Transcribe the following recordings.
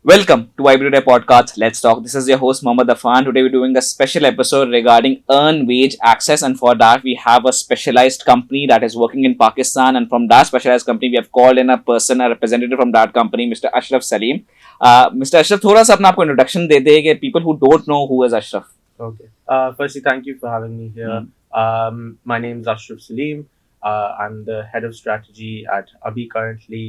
Welcome to Everyday Podcast. Let's talk. This is your host Mohammad Afan. Today we're doing a special episode regarding earn wage access, and for that we have a specialized company that is working in Pakistan. And from that specialized company, we have called in a representative from that company, Mr. Ashraf Saleem. Mr. Ashraf, थोड़ा सा अपना आपको introduction दे दे कि people who don't know who is Ashraf. Okay. Firstly, thank you for having me here. My name is Ashraf Saleem. I'm the head of strategy at Abhi currently.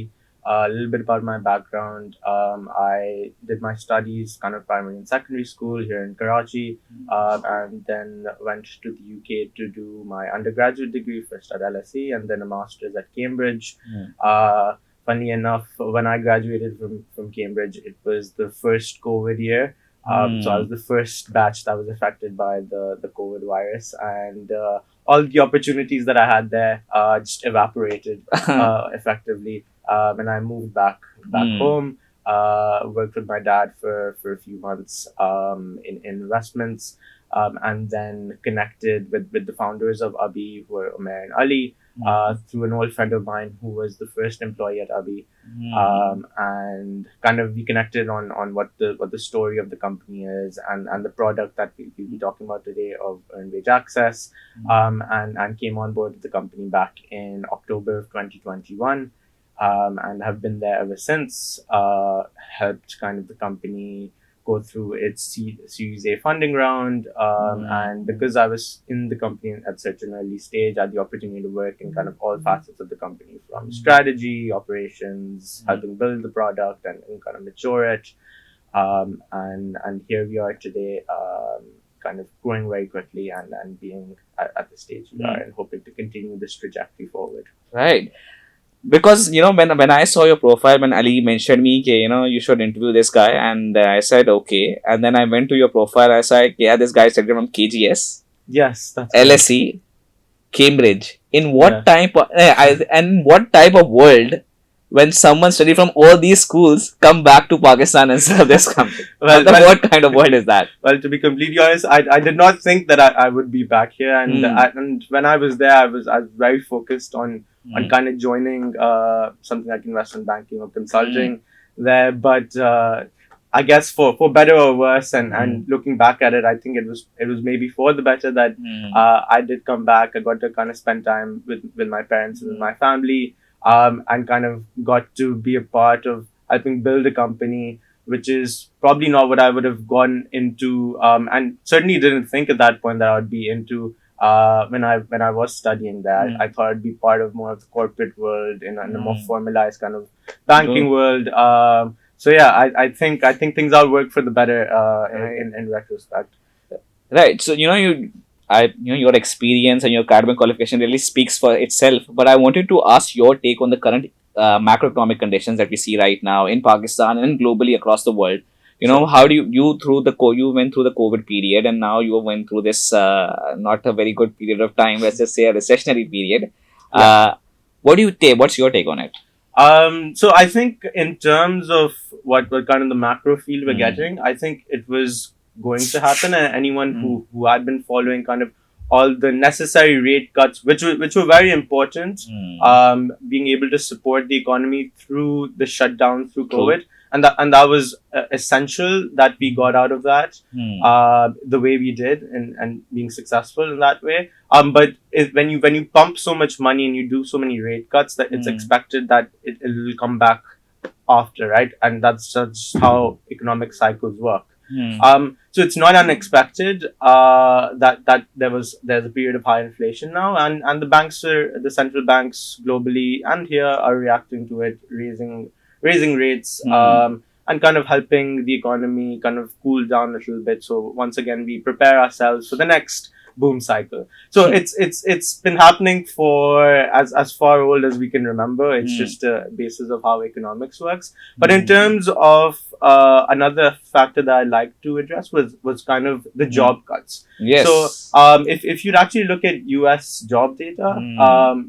A little bit about my background. I did my studies kind of primary and secondary school here in Karachi, and then went to the UK to do my undergraduate degree, first at LSE and then a master's at Cambridge. Funny enough, when I graduated from Cambridge, it was the first COVID year. So I was the first batch that was affected by the COVID virus, and all the opportunities that I had there just evaporated effectively. And I moved back home. Worked with my dad for a few months in investments, and then connected with the founders of Abhi, who were Umair and Ali, through an old friend of mine who was the first employee at Abhi. And kind of we connected on what the story of the company is and the product that we'll be talking about today of earned wage access, and came on board with the company back in October of 2021, and have been there ever since. Helped kind of the company go through its Series A funding round, and because I was in the company at such an early stage, I had the opportunity to work in kind of all facets of the company, from strategy, operations, helping build the product and kind of mature it. And here we are today, kind of growing very quickly and being at the stage we are, and hoping to continue this trajectory forward. Right. Because when I saw your profile, when Ali mentioned me कि you should interview this guy, and I said okay, and then I went to your profile. I said yeah, this guy is taken from KGS, Yes, that's correct. LSE, Cambridge. In what Yeah. type of, and what type of world when someone study from all these schools come back to Pakistan and serve this country? Well, What kind of world is that? Well, to be completely honest, I did not think that I would be back here, and and when I was there, I was very focused on kind of joining something like investment banking or consulting there. But I guess for better or worse, and looking back at it, I think it was maybe for the better that I did come back. I got to kind of spend time with my parents and with my family, and kind of got to be a part of helping build a company, which is probably not what I would have gone into, and certainly didn't think at that point that I would be into when I was studying that. I thought I'd be part of more of the corporate world in a more formalized kind of banking world. So yeah, I think things will work for the better in retrospect. Right. So your experience and your academic qualification really speaks for itself. But I wanted to ask your take on the current macroeconomic conditions that we see right now in Pakistan and globally across the world. How do you you went through the COVID period, and now you went through this not a very good period of time. Let's just say a recessionary period. What do you take? What's your take on it? So I think in terms of what kind of the macro feel we're getting, I think it was going to happen, and anyone who had been following kind of all the necessary rate cuts, which were very important, being able to support the economy through the shutdown through COVID, and that was essential that we got out of that the way we did, and being successful in that way. But when you pump so much money and you do so many rate cuts, that it's expected that it will come back after, right? And that's just how economic cycles work. So it's not unexpected that there's a period of high inflation now, and the central banks globally and here are reacting to it, raising rates, and kind of helping the economy kind of cool down a little bit. So once again, we prepare ourselves for the next boom cycle. So it's been happening for as far old as we can remember. It's just a basis of how economics works. But in terms of another factor that I'd like to address was kind of the job cuts. Yes. So if you'd actually look at US job data,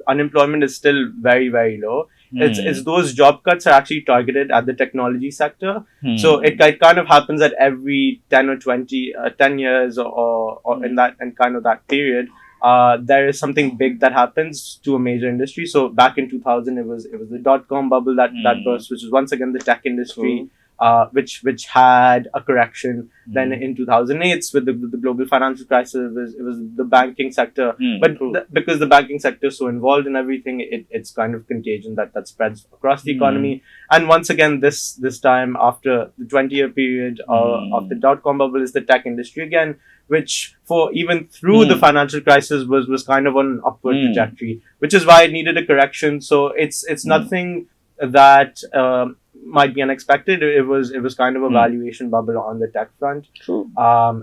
unemployment is still very, very low. It's those job cuts are actually targeted at the technology sector. So it kind of happens at every 10 or 20, 10 years or in that, and kind of that period. There is something big that happens to a major industry. So back in 2000, it was the dot-com bubble that burst, which is once again the tech industry. which had a correction. Then Mm. in 2008, with the global financial crisis, it was the banking sector. Mm. But True. because the banking sector is so involved in everything, it's kind of contagion that spreads across the economy. And once again, this time after the 20-year period of the dot-com bubble, is the tech industry again, which for even through the financial crisis was kind of on an upward trajectory, which is why it needed a correction. So it's nothing that might be unexpected. It was kind of a valuation bubble on the tech front, True.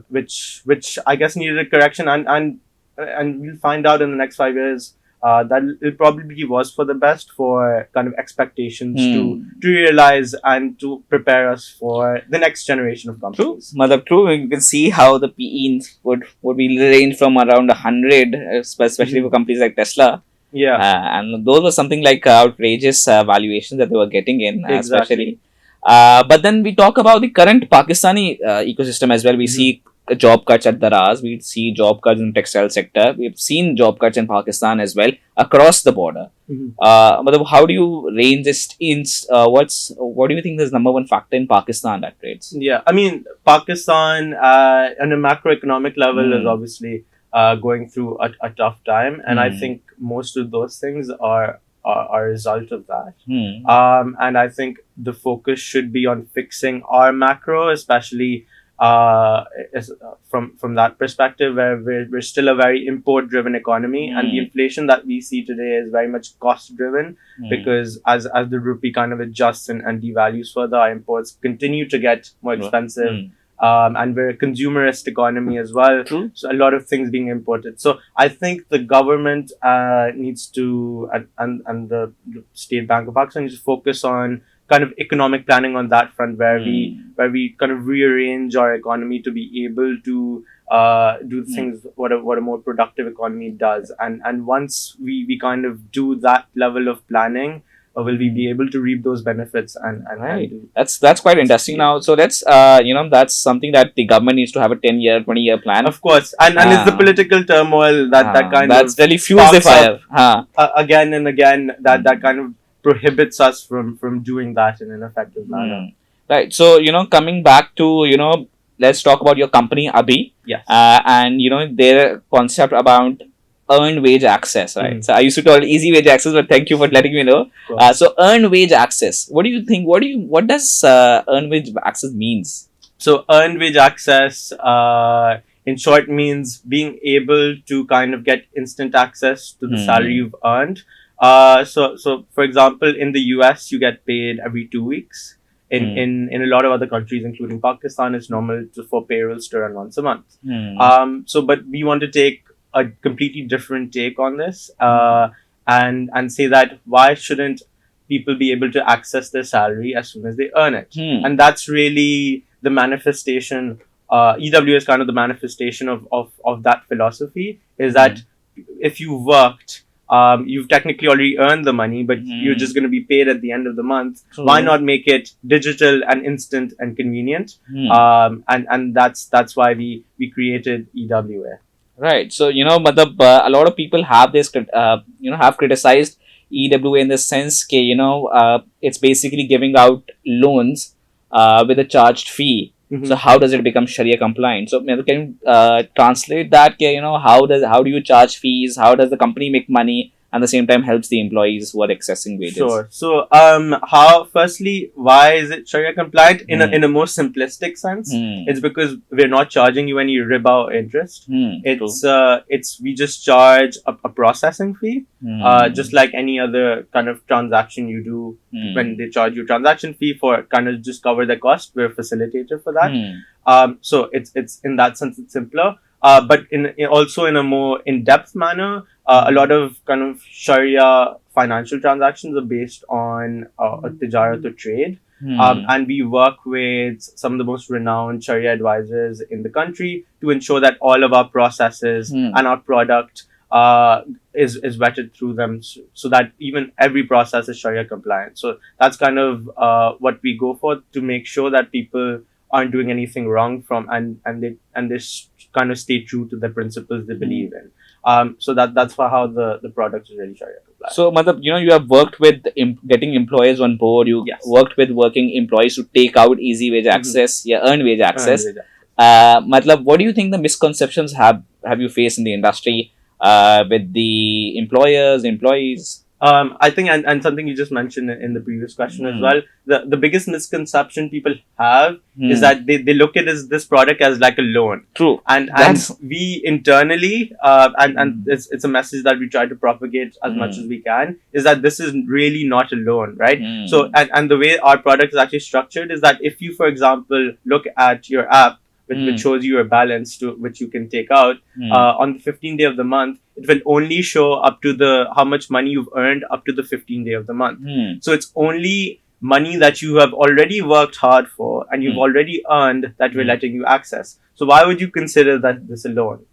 which I guess needed a correction, and we'll find out in the next 5 years that it probably was for the best, for kind of expectations to realize and to prepare us for the next generation of True. companies. Mother, true. You can see how the PE would be range from around 100, especially for companies like Tesla. Yeah, And those were something like outrageous valuations that they were getting in, especially. exactly. But then we talk about the current Pakistani ecosystem as well. We see job cuts at Daraz. We see job cuts in the textile sector. We've seen job cuts in Pakistan as well across the border. But how do you range this in? What do you think is number one factor in Pakistan that trades? Yeah, I mean, Pakistan on a macroeconomic level is obviously going through a tough time, and I think most of those things are a result of that. And I think the focus should be on fixing our macro, especially from that perspective, where we're still a very import-driven economy, and the inflation that we see today is very much cost-driven, because as the rupee kind of adjusts and devalues further, our imports continue to get more expensive. And we're a consumerist economy as well. True. So a lot of things being imported. So I think the government needs to, and the State Bank of Pakistan needs to focus on kind of economic planning on that front, where we kind of rearrange our economy to be able to do things what a more productive economy does. And once we kind of do that level of planning, will we be able to reap those benefits Right. and That's quite interesting. Now, so that's that's something that the government needs to have a 10-year, 20-year plan. Of course, and it's the political turmoil that kind that's of really fuels the sparks fire. again and again, that kind of prohibits us from doing that in an effective manner. Right. So coming back to let's talk about your company Abhi. Yes. And their concept about earned wage access, right? So I used to call it easy wage access, but thank you for letting me know. So earned wage access. What do you think? What does earned wage access means? So earned wage access, in short, means being able to kind of get instant access to the salary you've earned. So for example, in the US, you get paid every 2 weeks. In a lot of other countries, including Pakistan, it's normal for payrolls to run once a month. But we want to take a completely different take on this, and say that why shouldn't people be able to access their salary as soon as they earn it? And that's really the manifestation. EW is kind of the manifestation of that philosophy, is that if you worked, you've technically already earned the money, but you're just going to be paid at the end of the month. Why not make it digital and instant and convenient? And that's why we created EWA. Right. So but a lot of people have have criticized EWA in the sense that it's basically giving out loans with a charged fee. So how does it become Shariah compliant? So can you translate that? How do you charge fees? How does the company make money? And at the same time helps the employees who are accessing wages. Sure. So, firstly, why is it Sharia compliant? In a more simplistic sense, it's because we're not charging you any riba or interest. It's we just charge a processing fee, just like any other kind of transaction you do. When they charge you transaction fee for kind of just cover the cost, we're a facilitator for that. So it's in that sense it's simpler. But also in a more in-depth manner, a lot of kind of Sharia financial transactions are based on a tijarat or trade. And we work with some of the most renowned Sharia advisors in the country to ensure that all of our processes and our product is vetted through them, so that even every process is Sharia compliant. So that's kind of what we go for, to make sure that people aren't doing anything wrong and they kind of stay true to the principles they believe in. So that's for how the product is really Shariah compliant. So, Matlab, you have worked with getting employees on board. You Yes. worked with working employees to take out easy wage Mhm. access, yeah, earned wage access. Earned wage access. Matlab, what do you think the misconceptions have you faced in the industry with the employers, employees? I think, and something you just mentioned in the previous question as Hmm. well, the biggest misconception people have is Hmm. that they look at this product as like a loan. True. And That's we internally, and it's a message that we try to propagate as much as we can, is that this is really not a loan, right? Hmm. So, and the way our product is actually structured is that if you, for example, look at your app, which shows you your balance to which you can take out on the 15th day of the month, it will only show up to the how much money you've earned up to the 15th day of the month. So it's only money that you have already worked hard for and you've already earned that we're letting you access. So why would you consider that this a loan?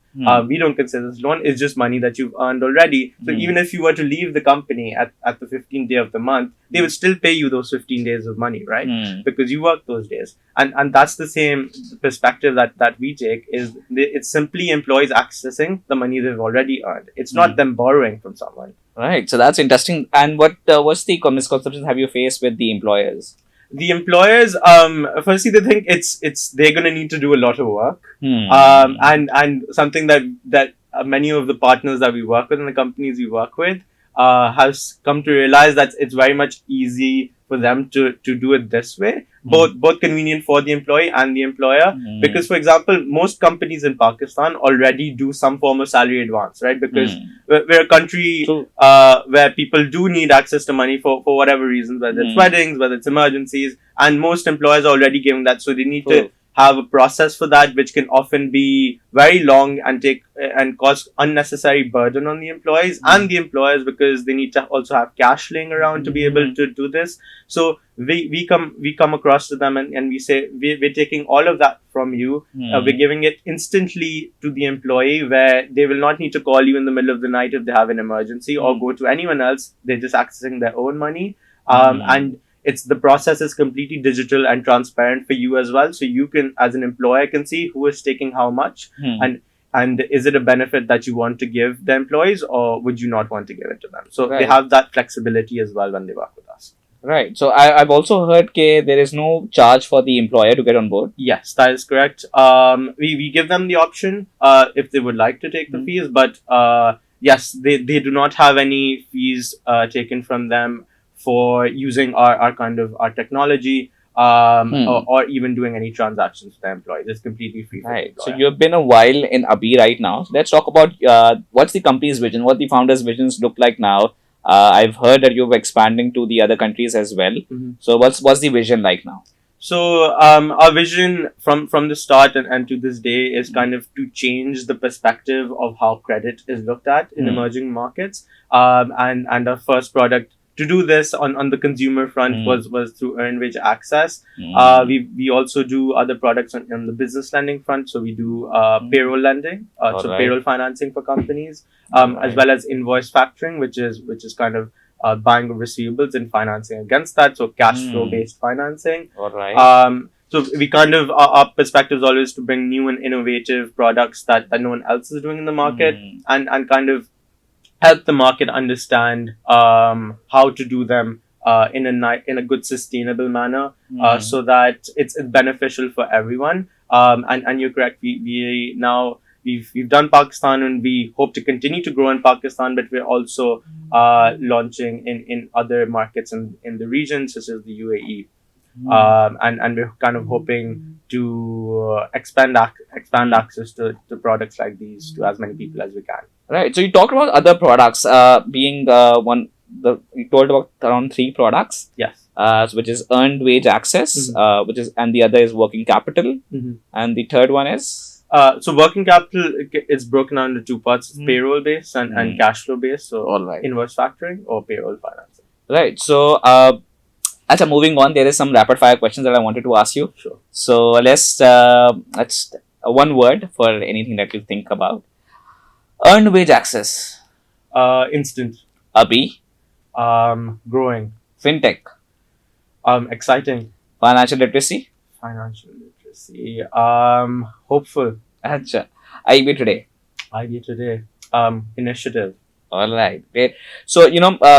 We don't consider this loan. It's just money that you've earned already. So even if you were to leave the company at the 15th day of the month, they would still pay you those 15 days of money, right? Because you worked those days. And that's the same perspective that we take, is it's simply employees accessing the money they've already earned. It's not them borrowing from someone. Right. So that's interesting. And what's the misconceptions have you faced with the employers? The employers, firstly, they think it's they're gonna need to do a lot of work, and something that many of the partners that we work with and the companies we work with has come to realize that it's very much easy for them to do it this way, both convenient for the employee and the employer. Because, for example, most companies in Pakistan already do some form of salary advance, right? Because we're a country where people do need access to money for whatever reasons, whether it's weddings, whether it's emergencies, and most employers are already giving that, so they need to have a process for that, which can often be very long and take and cause unnecessary burden on the employees and the employers, because they need to also have cash laying around to be able to do this. So we come across to them and we say, we're taking all of that from you. We're giving it instantly to the employee, where they will not need to call you in the middle of the night if they have an emergency or go to anyone else. They're just accessing their own money. And it's the process is completely digital and transparent for you as well, so you can, as an employer, can see who is taking how much, and is it a benefit that you want to give the employees, or would you not want to give it to them? So they have that flexibility as well when they work with us. Right. So I've also heard there is no charge for the employer to get on board. Yes, that is correct. We give them the option if they would like to take the fees, but yes, they do not have any fees taken from them for using our kind of our technology, or even doing any transactions with the employees. It's completely free. Right. So you've been a while in Abhi right now. So let's talk about what's the company's vision, what the founders' visions look like now. I've heard that you're expanding to the other countries as well. So what's the vision like now? So our vision from the start and to this day is kind of to change the perspective of how credit is looked at in emerging markets. And our first product to do this on the consumer front was through earned wage access. We also do other products on the business lending front. So we do payroll lending, payroll financing for companies, as well as invoice factoring, which is kind of buying of receivables and financing against that. So cash flow based financing. So we kind of, our perspective is always to bring new and innovative products that no one else is doing in the market, and kind of help the market understand how to do them in a good sustainable manner, so that it's beneficial for everyone. And you're correct. We've done Pakistan, and we hope to continue to grow in Pakistan, but we're also launching in other markets in the region, such as the UAE. And we're kind of hoping to expand access to products like these to as many people as we can. Right. So you talked about other products, being you told about around 3 products. Yes. Which is earned wage access, and the other is working capital, and the third one is. So working capital is broken down into 2 parts: it's payroll based and cash flow based. So invoice factoring or payroll financing. Right. So moving on, there is some rapid fire questions that I wanted to ask you. Sure. So let's one word for anything that you think about. Earned wage access. Instant. Abhi. Growing. Fintech. Exciting. Financial literacy. Hopeful. Acha. IB today. IB today. initiative. All right, great. So,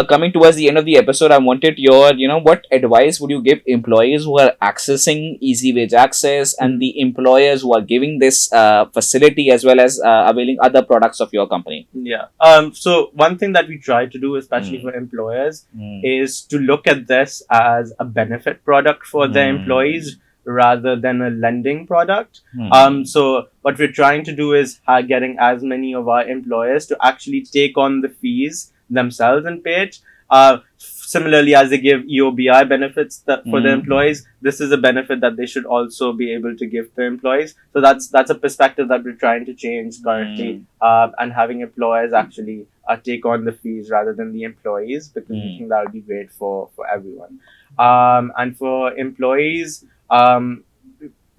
coming towards the end of the episode, I wanted your, what advice would you give employees who are accessing easy wage access and Mhm. the employers who are giving this facility as well as availing other products of your company? Yeah. So one thing that we try to do, especially Mm, for employers, mm, is to look at this as a benefit product for their mm, employees rather than a lending product. mm, So what we're trying to do is getting as many of our employers to actually take on the fees themselves and pay it. Similarly, as they give EOBI benefits for the mm, employees, this is a benefit that they should also be able to give to employees. So that's a perspective that we're trying to change currently, mm, and having employers actually take on the fees rather than the employees, because we mm, think that would be great for everyone. And for employees,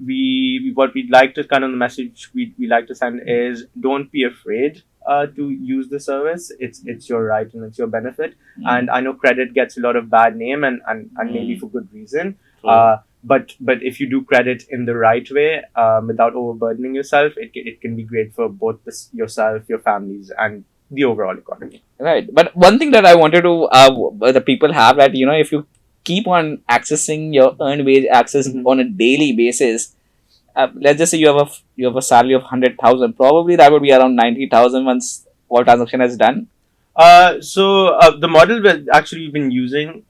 we what we'd like to kind of the message we like to send is, don't be afraid to use the service. It's your right and it's your benefit. And mm, I know credit gets a lot of bad name, and maybe mm. for good reason. True. But if you do credit in the right way, without overburdening yourself, it can be great for both yourself, your families, and the overall economy. Right. But one thing that I wanted to, the people have that, if you keep on accessing your earned wage access Mhm. on a daily basis, let's just say you have a salary of 100,000, probably that would be around 90,000 once all transaction is done. So the model we've actually been using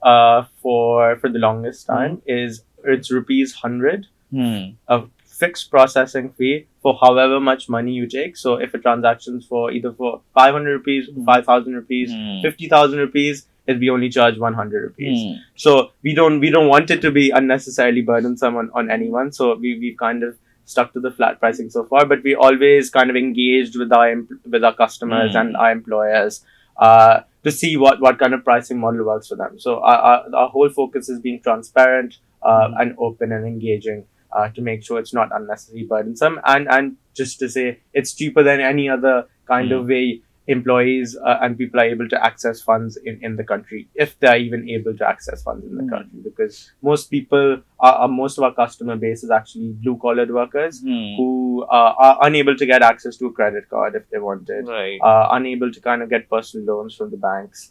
for the longest Hmm. time is, it's rupees 100, Hmm. a fixed processing fee for however much money you take. So if a transaction's for either for 500 rupees, Hmm. 5,000 rupees, Hmm. 50,000 rupees, it we only charge 100 rupees. Hmm. So we don't want it to be unnecessarily burdensome on anyone. So we've kind of stuck to the flat pricing so far, but we always kind of engaged with our customers and Hmm. our employers to see what kind of pricing model works for them. So our whole focus is being transparent Hmm. and open and engaging, to make sure it's not unnecessarily burdensome, and just to say it's cheaper than any other kind Hmm. of way employees and people are able to access funds in the country, if they're even able to access funds in the Hmm. country, because most people most of our customer base is actually blue collared workers Hmm. who are unable to get access to a credit card if they wanted, Right. unable to kind of get personal loans from the banks,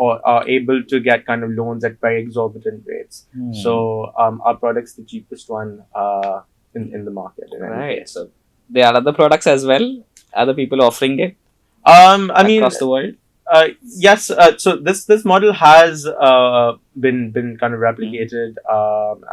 or are able to get kind of loans at very exorbitant rates. Hmm. So our product's the cheapest one in the market in any Right. case. So there are other products as well. Other people offering it I mean, across the world. yes. So this model has been kind of Hmm. replicated,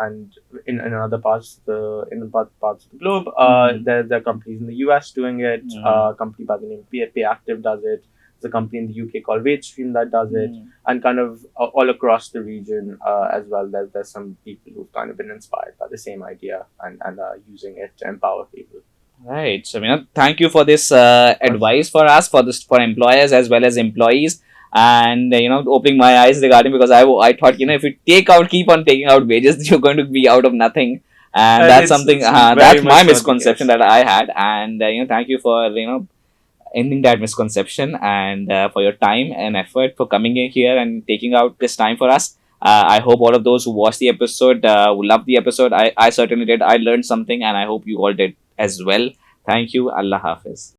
and in other parts of the globe. Hmm. There are companies in the US doing it. Hmm. A company by the name Payactiv does it. There's a company in the UK called WageStream that does it, Hmm. and kind of all across the region as well. There's some people who've kind of been inspired by the same idea and are using it to empower people. Right. So, thank you for this Of course. advice for us, for employers as well as employees, and opening my eyes regarding, because I thought, if you keep on taking out wages, you're going to be out of nothing, and that's something It's very that's my much not the misconception case. that I had, and thank you for ending that misconception, and for your time and effort for coming in here and taking out this time for us. I hope all of those who watched the episode who loved the episode. I certainly did. I learned something, and I hope you all did as well. Thank you. Allah Hafiz.